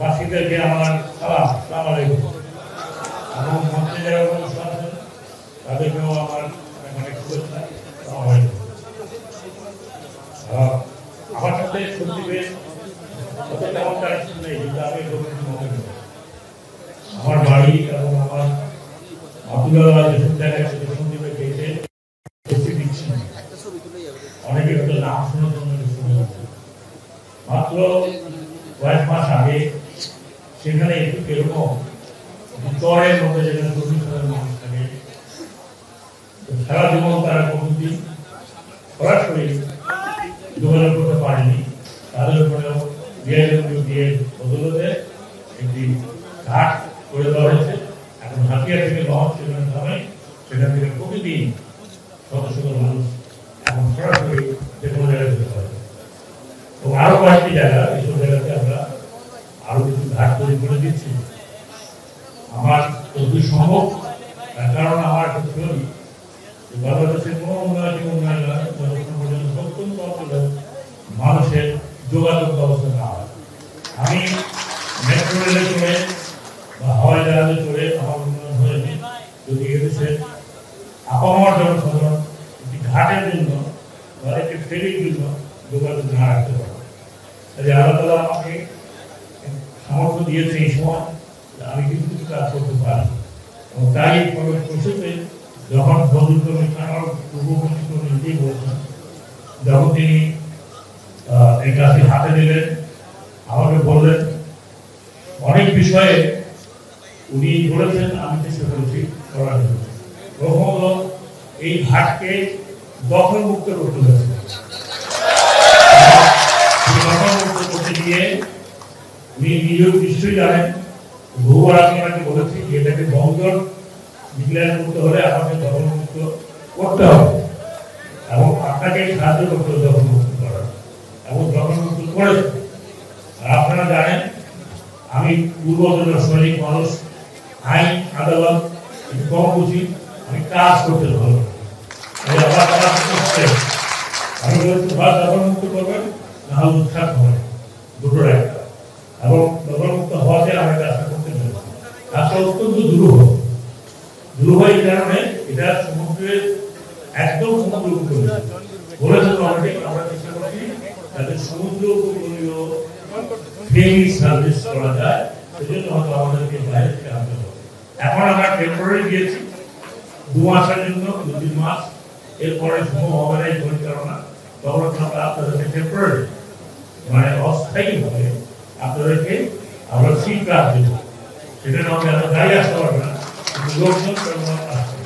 বাসীদেরকে আমার সালাম, আসসালামু আলাইকুম। এবং মন্ত্রী যারা আছেন তাদেরকেও আমার অনেক শুভেচ্ছা। আমার সাথে সত্যি বেশ তেমন কানেকশন নেই, কিন্তু আমি আমার বাড়ি এবং আমার আব্দুল্লাহ যেসব জায়গায় সন্দীপে গেছে দিচ্ছি অনেকে হয়তো নাম শোনার জন্য মাত্র কয়েক মাস আগে সেখানে একটু এরকম চরের মধ্যে যেখানে মানুষ থাকে সারা জীবন তারা কোনদিন সরাসরি যোগাযোগ করতে পারেনি, তাদের উপরেও দিয়ে বদলতে একটি ঘাট করে দেওয়া হয়েছে। এখন হাতিয়া থেকে লঞ্চ সেখানে নামে, সেখান থেকে প্রতিদিন শত শত মানুষ এখন সরাসরি যে কোনো জায়গায় যেতে পারে। এবং আরো কয়েকটি জায়গা, এইসব জায়গাতে আমরা আরো কিছু ঘাট তৈরি করে দিচ্ছি আমার অতি সম্ভব। কারণ আমার ক্ষেত্রে বাংলাদেশের কোনো উন্নয়ন পর্যন্ত অত্যন্ত মানুষের যোগাযোগ ব্যবস্থা না হয়। আমি মেট্রো রেলে চলে বা হাওয়াই জাহাজে চলে আমার উন্নয়ন হয়নি যদি এদেশে আবহাওয়ার জনসাধারণ একটি ঘাটের জন্য বা একটি ফেরির জন্য যোগাযোগ না রাখতে পারে। আল্লাহ তাআলা আমাকে সামর্থ্য দিয়েছে এই সময় আমি কিছু কিছু কাজ করতে পারি। এবং তাই প্রসেসে যখন আমার পূর্ববর্তী নিজেই বলছেন, যখন তিনি এই কাজটি হাতে নিলেন আমাকে বললেন অনেক বিষয়ে উনি বলেছেন, আমি চেষ্টা করেছি করার জন্য। প্রথমত এই ঘাটকে দখল মুক্ত করতে হয়েছে। দখল মুক্ত করতে গিয়ে উনি নিজেও নিশ্চয়ই জানেন, বহুবার আমি ওনাকে বলেছি যে এটাকে বন্দর ডিক্লেয়ার করতে হলে আমাকে দখল মুক্ত করতে হবে এবং আপনাকে সাহায্য করতে হবে দখল মুক্ত করার, এবং দখল মুক্ত করেছে। আর আপনারা জানেন আমি পূর্বতন সৈনিক মানুষ, আইন আদালত কম বুঝি, আমি কাজ করতে ভালো। আমি বলছি ভাত দখল মুক্ত করবেন না হলে উৎখাত হবে, দুটোর একটা। এবং দখল মুক্ত হওয়াতে আমি কাজটা করতে পেরেছি। কাজটা অত্যন্ত দুরূহ এই কারণে এটা সমুদ্রের একদম সমুদ্র উপকূলে বলেছেন অলরেডি। আমরা চেষ্টা করছি যাতে সমুদ্র উপকূলীয় ফেরি সার্ভিস করা যায়, সেজন্য হয়তো আমাদেরকে বাইরে থেকে আনতে হবে। এখন আমরা টেম্পোরারি দিয়েছি 2 মাসের জন্য, 2-3 মাস, এরপরে সম্ভব হবে না এই পরিচালনা। তখন আমরা আপনাদেরকে টেম্পোরারি মানে অস্থায়ীভাবে আপনাদেরকে আমরা সিট কাজ দেব। সেটা আমাকে এত গাড়ি আসতে পারবে না, লোকজন আসবে।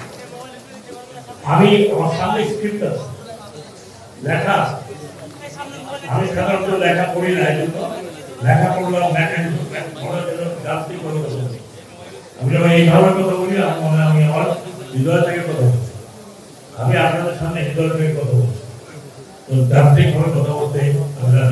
আমি আমার সামনে স্ক্রিপ্ট আছে, লেখা আছে। আমি সাধারণত লেখা পড়ি না, এই জন্য লেখা পড়লাম যান্ত্রিক ভাবে কথা বলছি। আমি যখন এইভাবে কথা বলি আমার মনে হয় আমি আমার হৃদয় থেকে কথা বলছি। আমি আপনাদের সামনে হৃদয় থেকে কথা বলছি, তো যান্ত্রিক ভাবে কথা বলতে আমরা